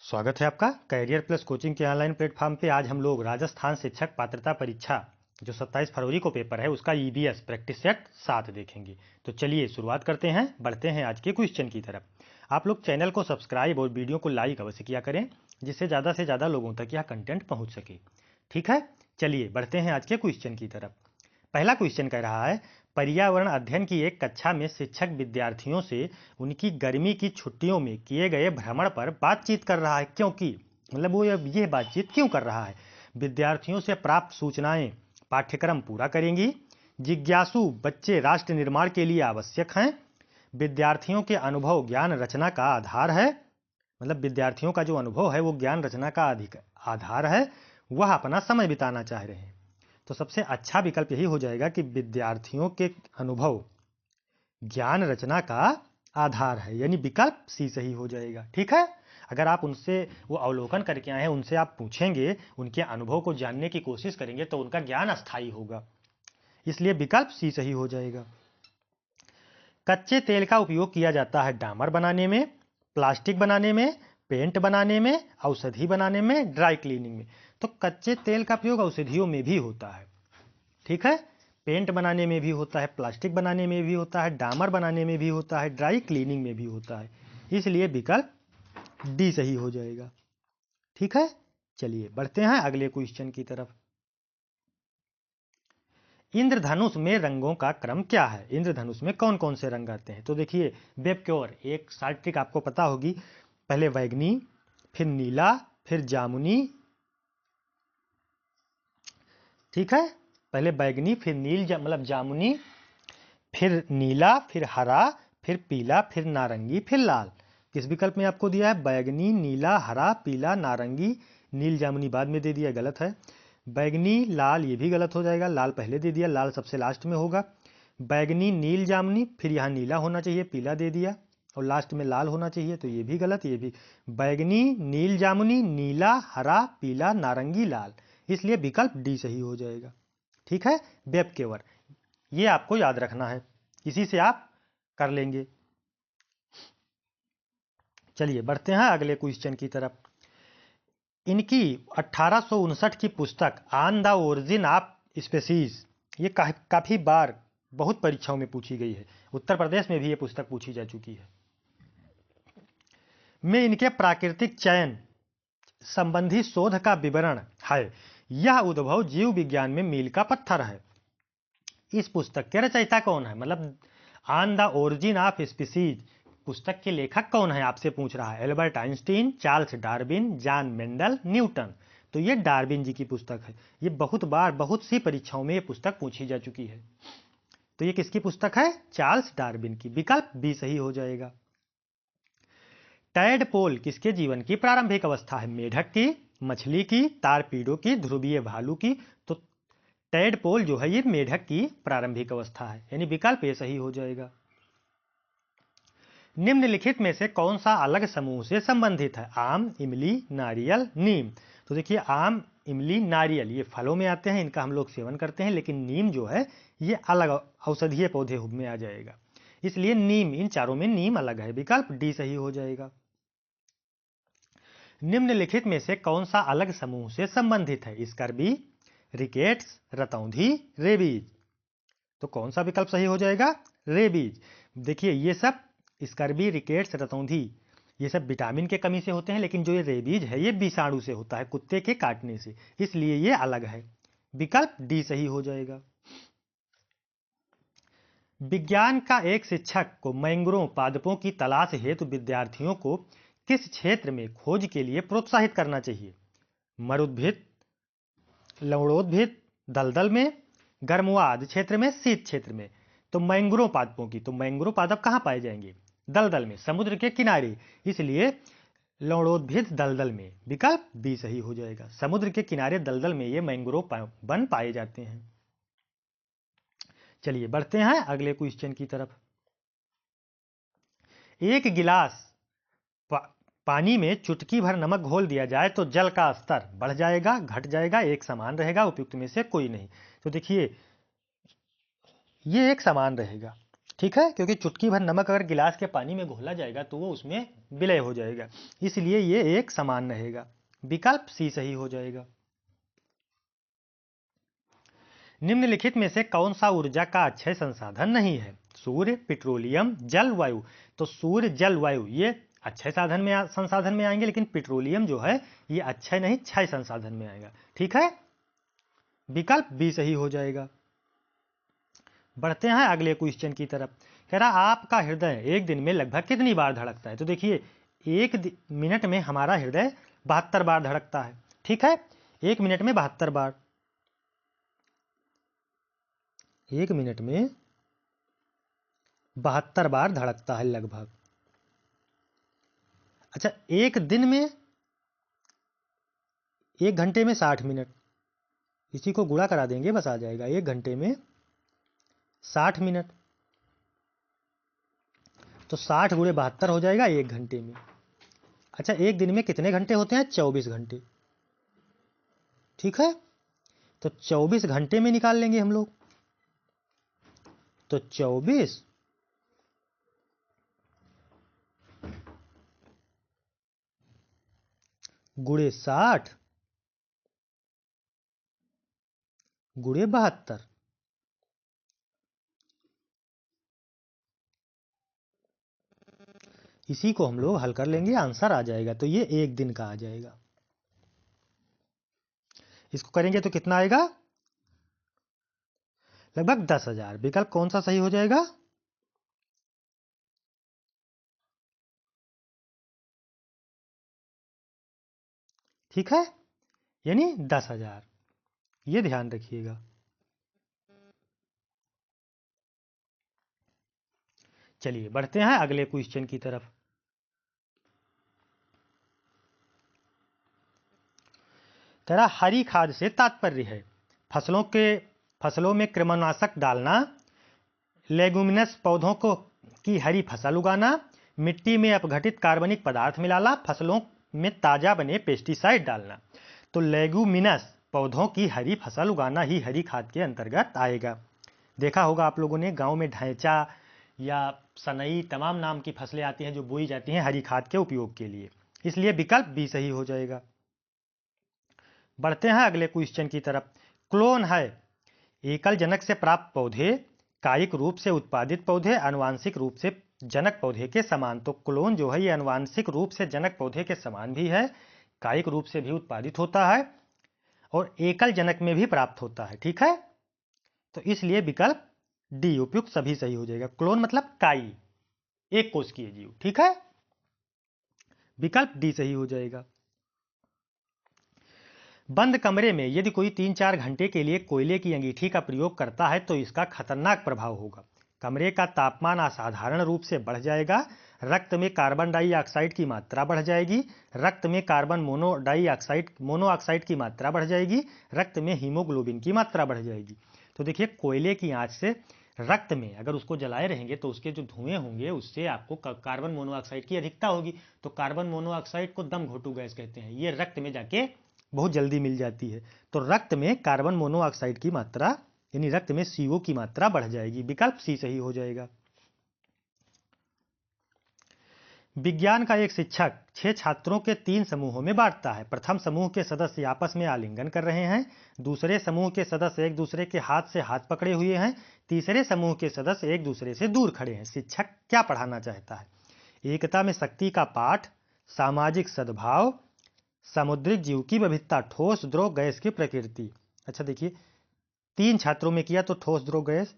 स्वागत है आपका कैरियर प्लस कोचिंग के ऑनलाइन प्लेटफॉर्म पे। आज हम लोग राजस्थान शिक्षक पात्रता परीक्षा जो 27 फरवरी को पेपर है उसका ईबीएस प्रैक्टिस सेट 7 देखेंगे। तो चलिए शुरुआत करते हैं, बढ़ते हैं आज के क्वेश्चन की तरफ। आप लोग चैनल को सब्सक्राइब और वीडियो को लाइक अवश्य किया करें, जिससे ज़्यादा से ज़्यादा लोगों तक यह कंटेंट पहुँच सके। ठीक है, चलिए बढ़ते हैं आज के क्वेश्चन की तरफ। पहला क्वेश्चन कह रहा है, पर्यावरण अध्ययन की एक कक्षा में शिक्षक विद्यार्थियों से उनकी गर्मी की छुट्टियों में किए गए भ्रमण पर बातचीत कर रहा है। क्योंकि मतलब वो ये बातचीत क्यों कर रहा है? विद्यार्थियों से प्राप्त सूचनाएं पाठ्यक्रम पूरा करेंगी। जिज्ञासु बच्चे राष्ट्र निर्माण के लिए आवश्यक हैं। विद्यार्थियों के अनुभव ज्ञान रचना का आधार है। मतलब विद्यार्थियों का जो अनुभव है वो ज्ञान रचना का आधार है। वह अपना समय बिताना चाह रहे हैं। तो सबसे अच्छा विकल्प यही हो जाएगा कि विद्यार्थियों के अनुभव ज्ञान रचना का आधार है, यानी विकल्प सी सही हो जाएगा। ठीक है, अगर आप उनसे वो अवलोकन करके आए हैं, उनसे आप पूछेंगे, उनके अनुभव को जानने की कोशिश करेंगे तो उनका ज्ञान अस्थायी होगा, इसलिए विकल्प सी सही हो जाएगा। कच्चे तेल का उपयोग किया जाता है डामर बनाने में, प्लास्टिक बनाने में, पेंट बनाने में, औषधि बनाने में, ड्राई क्लीनिंग में। तो कच्चे तेल का प्रयोग औषधियों में भी होता है। ठीक है, पेंट बनाने में भी होता है, प्लास्टिक बनाने में भी होता है, डामर बनाने में भी होता है, ड्राई क्लीनिंग में भी होता है, इसलिए विकल्प डी सही हो जाएगा। ठीक है, चलिए बढ़ते हैं अगले क्वेश्चन की तरफ। इंद्रधनुष में रंगों का क्रम क्या है? इंद्रधनुष में कौन कौन से रंग आते हैं? तो देखिए, वेबक्योर एक शार्ट ट्रिक आपको पता होगी। पहले बैगनी, फिर नीला, फिर जामुनी। ठीक है, पहले बैगनी, फिर मतलब जामुनी, फिर नीला, फिर हरा, फिर पीला, फिर नारंगी, फिर लाल। किस विकल्प में आपको दिया है? बैगनी, नीला, हरा, पीला, नारंगी। नील जामुनी बाद में दे दिया, गलत है। बैगनी लाल ये भी गलत हो जाएगा, लाल पहले दे दिया, लाल सबसे लास्ट में होगा। बैगनी नील जामुनी, फिर यहाँ नीला होना चाहिए, पीला दे दिया, और लास्ट में लाल होना चाहिए, तो ये भी गलत। ये भी बैगनी नील जामुनी, नीला, हरा, पीला, नारंगी, लाल, इसलिए विकल्प डी सही हो जाएगा। ठीक है, वेबकेवर ये आपको याद रखना है, इसी से आप कर लेंगे। चलिए बढ़ते हैं अगले क्वेश्चन की तरफ। इनकी 1859 की पुस्तक on the origin of species, ये काफी बार बहुत परीक्षाओं में पूछी गई है। उत्तर प्रदेश में भी ये पुस्तक पूछी जा चुकी है। में इनके प्राकृतिक चयन संबंधी शोध का विवरण है। यह उद्भव जीव विज्ञान में मील का पत्थर है। इस पुस्तक के रचयिता कौन है? मतलब on the origin of species पुस्तक के लेखक कौन है आपसे पूछ रहा है। Albert Einstein, Charles Darwin, John Mendel, Newton. तो ये डार्विन जी की पुस्तक है। ये बहुत बार बहुत सी परीक्षाओं में ये पुस्तक पूछी जा चुकी है। तो ये किसकी पुस्तक है? चार्ल्स डार्विन की। विकल्प बी सही हो जाएगा। टैडपोल किसके जीवन की प्रारंभिक अवस्था है? मेढक की, मछली की, तारपीडो की, ध्रुवीय भालू की। तो टैडपोल जो है ये मेढक की प्रारंभिक अवस्था है, यानी विकल्प ए सही हो जाएगा। निम्नलिखित में से कौन सा अलग समूह से संबंधित है? आम, इमली, नारियल, नीम। तो देखिए, आम, इमली, नारियल ये फलों में आते हैं, इनका हम लोग सेवन करते हैं, लेकिन नीम जो है ये अलग औषधीय पौधे में आ जाएगा, इसलिए नीम, इन चारों में नीम अलग है, विकल्प डी सही हो जाएगा। निम्नलिखित में से कौन सा अलग समूह से संबंधित है? स्कर्बी, रिकेट्स, रतौंधी, रेबीज। तो कौन सा विकल्प सही हो जाएगा? रेबीज। देखिए, ये सब स्कर्बी, रिकेट्स, रतौंधी ये सब विटामिन के कमी से होते हैं, लेकिन जो ये रेबीज है ये विषाणु से होता है, कुत्ते के काटने से, इसलिए ये अलग है, विकल्प डी सही हो जाएगा। विज्ञान का एक शिक्षक को मैंग्रोव पादपों की तलाश हेतु विद्यार्थियों को किस क्षेत्र में खोज के लिए प्रोत्साहित करना चाहिए? मरुद्भिद, लवणोद्भिद, दलदल में, गर्मवा आदि क्षेत्र में, शीत क्षेत्र में। तो मैंग्रोव पादपों की, तो मैंग्रोव पादप कहाँ पाए जाएंगे? दलदल में, समुद्र के किनारे, इसलिए लवणोद्भिद दलदल में, विकल्प बी सही हो जाएगा। समुद्र के किनारे दलदल में ये मैंग्रोव वन पाए जाते हैं। चलिए बढ़ते हैं अगले क्वेश्चन की तरफ। एक गिलास पानी में चुटकी भर नमक घोल दिया जाए तो जल का स्तर बढ़ जाएगा, घट जाएगा, एक समान रहेगा, उपयुक्त में से कोई नहीं। तो देखिए, ये एक समान रहेगा। ठीक है, क्योंकि चुटकी भर नमक अगर गिलास के पानी में घोला जाएगा तो वो उसमें विलय हो जाएगा, इसलिए ये एक समान रहेगा। विकल्प सी सही हो जाएगा। निम्नलिखित में से कौन सा ऊर्जा का अक्षय संसाधन नहीं है? सूर्य, पेट्रोलियम, जल, वायु। तो सूर्य, जल, वायु ये अक्षय संसाधन में आएंगे, लेकिन पेट्रोलियम जो है ये अक्षय नहीं क्षय संसाधन में आएगा। ठीक है, विकल्प बी सही हो जाएगा। बढ़ते हैं अगले क्वेश्चन की तरफ। कह रहा आपका हृदय एक दिन में लगभग कितनी बार धड़कता है? तो देखिए, एक मिनट में हमारा हृदय 72 बार धड़कता है। ठीक है, एक मिनट में 72 बार, एक मिनट में 72 बार धड़कता है लगभग। अच्छा, एक दिन में, एक घंटे में 60 मिनट, इसी को गुणा करा देंगे बस आ जाएगा। एक घंटे में 60 मिनट, तो 60 गुणे 72 हो जाएगा एक घंटे में। अच्छा, एक दिन में कितने घंटे होते हैं? 24 घंटे। ठीक है, तो 24 घंटे में निकाल लेंगे हम लोग। तो 24 गुणे 60 गुणे 72, इसी को हम लोग हल कर लेंगे, आंसर आ जाएगा। तो ये एक दिन का आ जाएगा। इसको करेंगे तो कितना आएगा? लगभग 10,000। विकल्प कौन सा सही हो जाएगा? ठीक है, यानी 10,000, ये ध्यान रखिएगा। चलिए बढ़ते हैं अगले क्वेश्चन की तरफ। कह रहा हरी खाद से तात्पर्य है फसलों में कृमिनाशक डालना, लेगुमिनस पौधों को की हरी फसल उगाना, मिट्टी में अपघटित कार्बनिक पदार्थ मिलाना, फसलों में ताजा बने पेस्टिसाइड डालना। तो लेगुमिनस पौधों की हरी फसल उगाना ही हरी खाद के अंतर्गत आएगा। देखा होगा आप लोगों ने, गांव में ढैंचा या सनई तमाम नाम की फसलें आती हैं जो बोई जाती हैं हरी खाद के उपयोग के लिए, इसलिए विकल्प बी सही हो जाएगा। बढ़ते हैं अगले क्वेश्चन की तरफ। क्लोन है एकल जनक से प्राप्त पौधे, कायिक रूप से उत्पादित पौधे, आनुवांशिक रूप से जनक पौधे के समान। तो क्लोन जो है ये आनुवांशिक रूप से जनक पौधे के समान भी है, कायिक रूप से भी उत्पादित होता है और एकल जनक में भी प्राप्त होता है। ठीक है, तो इसलिए विकल्प डी उपयुक्त सभी सही हो जाएगा। क्लोन मतलब काई, एक कोशिकीय जीव। ठीक है, विकल्प डी सही हो जाएगा। बंद कमरे में यदि कोई 3-4 घंटे के लिए कोयले की अंगीठी का प्रयोग करता है तो इसका खतरनाक प्रभाव होगा। कमरे का तापमान असाधारण रूप से बढ़ जाएगा, रक्त में कार्बन डाइऑक्साइड की मात्रा बढ़ जाएगी, रक्त में कार्बन मोनोऑक्साइड की मात्रा बढ़ जाएगी, रक्त में हीमोग्लोबिन की मात्रा बढ़ जाएगी। तो देखिए, कोयले की आंच से रक्त में अगर उसको जलाए रहेंगे तो उसके जो धुएं होंगे उससे आपको कार्बन मोनोऑक्साइड की अधिकता होगी। तो कार्बन मोनोऑक्साइड को दम घोटू गैस कहते हैं, ये रक्त में जाके बहुत जल्दी मिल जाती है। तो रक्त में कार्बन मोनोऑक्साइड की मात्रा यानी रक्त में CO की मात्रा बढ़ जाएगी। विकल्प सी सही हो जाएगा। विज्ञान का एक शिक्षक 6 छात्रों के 3 समूहों में बांटता है। प्रथम समूह के सदस्य आपस में आलिंगन कर रहे हैं, दूसरे समूह के सदस्य एक दूसरे के हाथ से हाथ पकड़े हुए हैं, तीसरे समूह के सदस्य एक दूसरे से दूर खड़े हैं। शिक्षक क्या पढ़ाना चाहता है? एकता में शक्ति का पाठ, सामाजिक सद्भाव, समुद्रिक जीव की विविधता, ठोस द्रव गैस की प्रकृति। अच्छा देखिए, 3 छात्रों में किया तो ठोस द्रव गैस,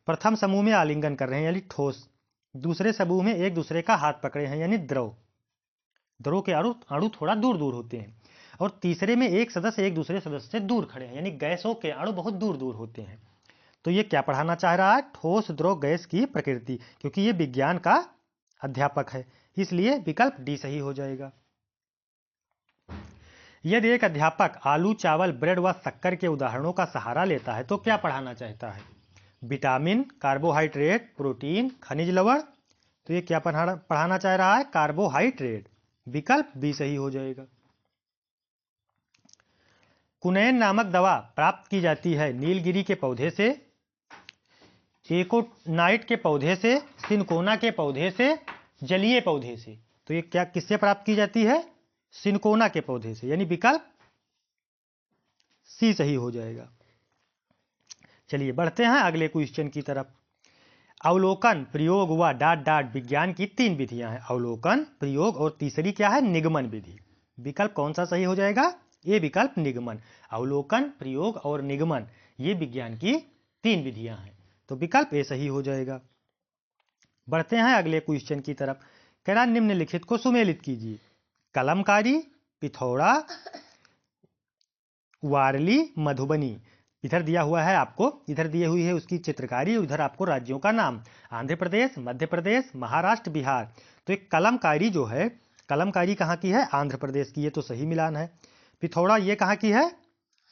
प्रथम समूह में आलिंगन कर रहे हैं यानी ठोस, दूसरे समूह में एक दूसरे का हाथ पकड़े हैं यानी द्रव के अणु थोड़ा दूर दूर होते हैं, और तीसरे में एक सदस्य एक दूसरे सदस्य से दूर खड़े हैं यानी गैसों के अणु बहुत दूर दूर होते हैं। तो ये क्या पढ़ाना चाह रहा है? ठोस द्रव गैस की प्रकृति, क्योंकि ये विज्ञान का अध्यापक है, इसलिए विकल्प डी सही हो जाएगा। यदि एक अध्यापक आलू, चावल, ब्रेड व शक्कर के उदाहरणों का सहारा लेता है तो क्या पढ़ाना चाहता है? विटामिन, कार्बोहाइड्रेट, प्रोटीन, खनिज लवण। तो ये क्या पढ़ाना चाह रहा है? कार्बोहाइड्रेट। विकल्प बी सही हो जाएगा। कुनैन नामक दवा प्राप्त की जाती है नीलगिरी के पौधे से, एकोनाइट के पौधे से, सिनकोना के पौधे से, जलीय पौधे से। तो ये क्या किससे प्राप्त की जाती है? सिनकोना के पौधे से, यानी विकल्प सी सही हो जाएगा। चलिए बढ़ते हैं अगले क्वेश्चन की तरफ। अवलोकन, प्रयोग व डाट डाट विज्ञान की 3 विधियां हैं। अवलोकन, प्रयोग और तीसरी क्या है? निगमन विधि। विकल्प कौन सा सही हो जाएगा? ये विकल्प निगमन। अवलोकन, प्रयोग और निगमन ये विज्ञान की 3 विधियां हैं, तो विकल्प ए सही हो जाएगा। बढ़ते हैं अगले क्वेश्चन की तरफ। कह रहा निम्नलिखित को सुमेलित कीजिए। कलमकारी, पिथौरा, वारली, मधुबनी। इधर दिया हुआ है आपको, इधर दी हुई है उसकी चित्रकारी, उधर आपको राज्यों का नाम, आंध्र प्रदेश, मध्य प्रदेश, महाराष्ट्र, बिहार। तो एक कलमकारी जो है, कलमकारी कहाँ की है? आंध्र प्रदेश की, ये तो सही मिलान है। पिथौरा ये कहाँ की है?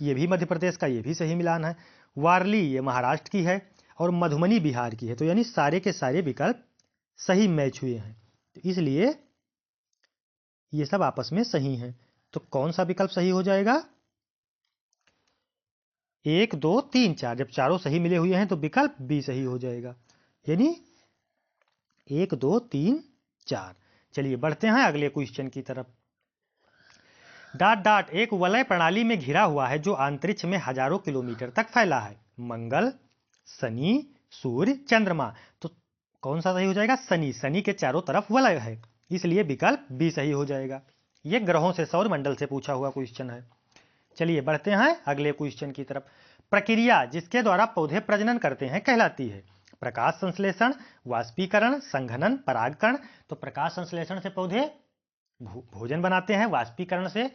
ये भी मध्य प्रदेश का, ये भी सही मिलान है। वारली ये महाराष्ट्र की है और मधुबनी बिहार की है। तो यानी सारे के सारे विकल्प सही मैच हुए हैं, तो इसलिए ये सब आपस में सही हैं। तो कौन सा विकल्प सही हो जाएगा? 1, 2, 3, 4। जब चारों सही मिले हुए हैं तो विकल्प बी सही हो जाएगा, यानी 1, 2, 3, 4। चलिए बढ़ते हैं अगले क्वेश्चन की तरफ। डाट डाट एक वलय प्रणाली में घिरा हुआ है जो अंतरिक्ष में हजारों किलोमीटर तक फैला है। मंगल, शनि, सूर्य, चंद्रमा। तो कौन सा सही हो जाएगा? शनि। शनि के चारों तरफ वलय है, इसलिए विकल्प बी सही हो जाएगा। यह ग्रहों से, सौर मंडल से पूछा हुआ क्वेश्चन है। चलिए बढ़ते हैं अगले क्वेश्चन की तरफ। प्रक्रिया जिसके द्वारा पौधे प्रजनन करते हैं कहलाती है। प्रकाश संश्लेषण, वाष्पीकरण, संघनन, परागकण। तो प्रकाश संश्लेषण से पौधे भोजन बनाते हैं, वाष्पीकरण से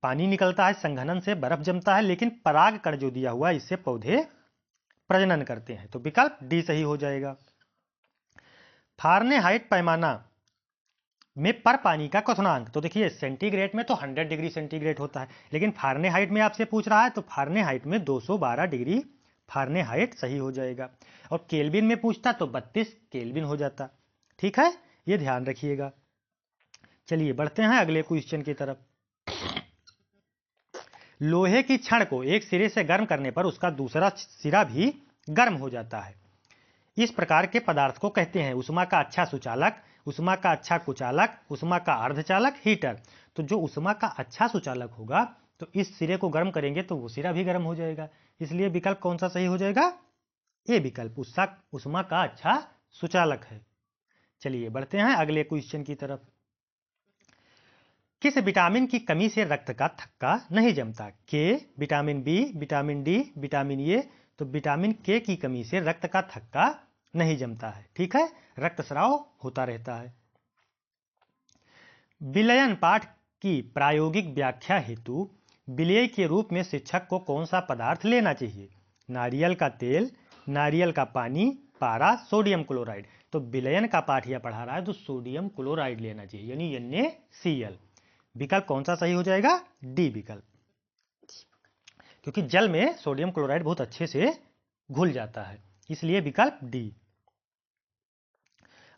पानी निकलता है, संघनन से बर्फ जमता है, लेकिन परागकण जो दिया हुआ है इससे पौधे प्रजनन करते हैं। तो विकल्प डी सही हो जाएगा। फारेनहाइट पैमाना में पर पानी का क्वथनांक। तो देखिए सेंटीग्रेड में तो 100 डिग्री सेंटीग्रेड होता है, लेकिन फारेनहाइट में आपसे पूछ रहा है तो फारेनहाइट में 212 डिग्री फारेनहाइट सही हो जाएगा। और केल्विन में पूछता तो 32 केल्विन हो जाता। ठीक है, ये ध्यान रखिएगा। चलिए बढ़ते हैं अगले क्वेश्चन की तरफ। लोहे की छड़ को एक सिरे से गर्म करने पर उसका दूसरा सिरा भी गर्म हो जाता है। इस प्रकार के पदार्थ को कहते हैं उष्मा का अच्छा सुचालक, उष्मा का अच्छा कुचालक, उष्मा का अर्धचालक, हीटर। तो जो उष्मा का अच्छा सुचालक होगा तो इस सिरे को गर्म करेंगे तो वो सिरा भी गर्म हो जाएगा, इसलिए विकल्प कौन सा सही हो जाएगा? ये विकल्प उष्मा का अच्छा सुचालक है। चलिए बढ़ते हैं अगले क्वेश्चन की तरफ। किस विटामिन की कमी से रक्त का थक्का नहीं जमता? K, vitamin B, vitamin D, vitamin A. तो विटामिन के की कमी से रक्त का थक्का नहीं जमता है। ठीक है, रक्तस्राव होता रहता है। विलयन पाठ की प्रायोगिक व्याख्या हेतु विलेय के रूप में शिक्षक को कौन सा पदार्थ लेना चाहिए? नारियल का तेल, नारियल का पानी, पारा, सोडियम क्लोराइड। तो विलयन का पाठ यह पढ़ा रहा है तो सोडियम क्लोराइड लेना चाहिए, यानी NaCl। विकल्प कौन सा सही हो जाएगा? डी विकल्प, क्योंकि जल में सोडियम क्लोराइड बहुत अच्छे से घुल जाता है, इसलिए विकल्प डी।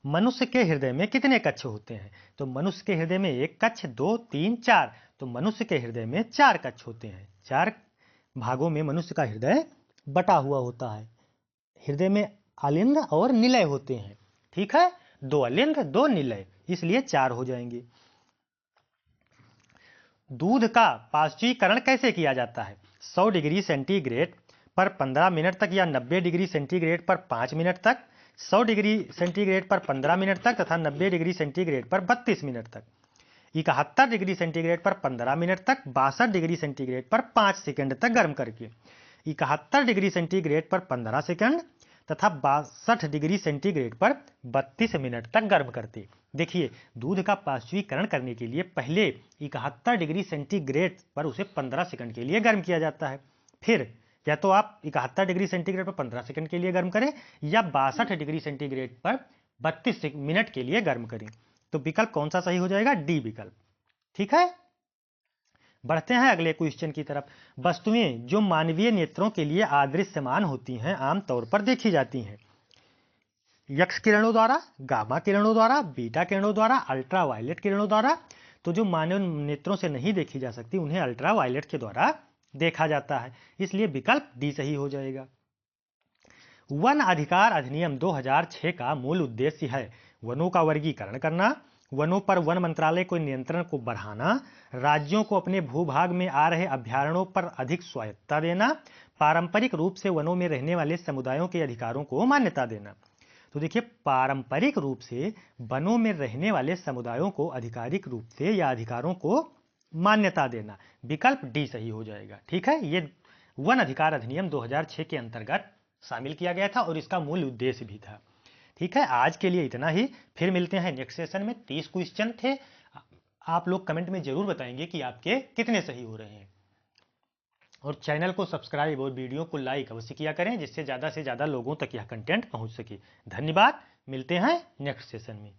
मनुष्य के हृदय में कितने कक्ष होते हैं? तो मनुष्य के हृदय में 1 कक्ष, 2, 3, 4। तो मनुष्य के हृदय में 4 कक्ष होते हैं। 4 भागों में मनुष्य का हृदय बटा हुआ होता है। हृदय में अलिंद और निलय होते हैं। ठीक है, 2 अलिंद 2 निलय, इसलिए 4 हो जाएंगे। दूध का पाश्चुरीकरण कैसे किया जाता है? 100 डिग्री सेंटीग्रेड पर 15 मिनट तक या 90 डिग्री सेंटीग्रेड पर 5 मिनट तक, 100 डिग्री सेंटीग्रेड पर 15 मिनट तक तथा 90 डिग्री सेंटीग्रेड पर 32 मिनट तक, 71 डिग्री सेंटीग्रेड पर 15 मिनट तक, 62 डिग्री सेंटीग्रेड पर 5 सेकंड तक गर्म करके, 71 डिग्री सेंटीग्रेड पर 15 सेकंड तथा 62 डिग्री सेंटीग्रेड पर 32 मिनट तक गर्म करते। देखिए दूध का पाश्चुरीकरण करने के लिए पहले 71 डिग्री सेंटीग्रेड पर उसे 15 सेकंड के लिए गर्म किया जाता है। फिर या तो आप 71 डिग्री सेंटीग्रेड पर 15 सेकंड के लिए गर्म करें या 62 डिग्री सेंटीग्रेड पर 32 मिनट के लिए गर्म करें। तो विकल्प कौन सा सही हो जाएगा? डी विकल्प। ठीक है, बढ़ते हैं अगले क्वेश्चन की तरफ। वस्तुएं जो मानवीय नेत्रों के लिए अदृश्यमान होती हैं आमतौर पर देखी जाती हैं एक्स किरणों द्वारा, गामा किरणों द्वारा, बीटा किरणों द्वारा, अल्ट्रावायलेट किरणों द्वारा। तो जो मानव नेत्रों से नहीं देखी जा सकती उन्हें अल्ट्रावायलेट के द्वारा देखा जाता है, इसलिए विकल्प डी सही हो जाएगा। वन अधिकार अधिनियम 2006 का मूल उद्देश्य है वनों का वर्गीकरण करना, वनों पर वन मंत्रालय को नियंत्रण को बढ़ाना, राज्यों को अपने भूभाग में आ रहे अभ्यारण्यों पर अधिक स्वायत्तता देना, पारंपरिक रूप से वनों में रहने वाले समुदायों के अधिकारों को मान्यता देना। तो देखिए, पारंपरिक रूप से वनों में रहने वाले समुदायों को आधिकारिक रूप से या अधिकारों को मान्यता देना, विकल्प डी सही हो जाएगा। ठीक है, ये वन अधिकार अधिनियम 2006 के अंतर्गत शामिल किया गया था और इसका मूल उद्देश्य भी था। ठीक है, आज के लिए इतना ही, फिर मिलते हैं नेक्स्ट सेशन में। 30 क्वेश्चन थे, आप लोग कमेंट में जरूर बताएंगे कि आपके कितने सही हो रहे हैं। और चैनल को सब्सक्राइब और वीडियो को लाइक अवश्य किया करें, जिससे ज़्यादा से ज़्यादा लोगों तक यह कंटेंट पहुंच सके। धन्यवाद, मिलते हैं नेक्स्ट सेशन में।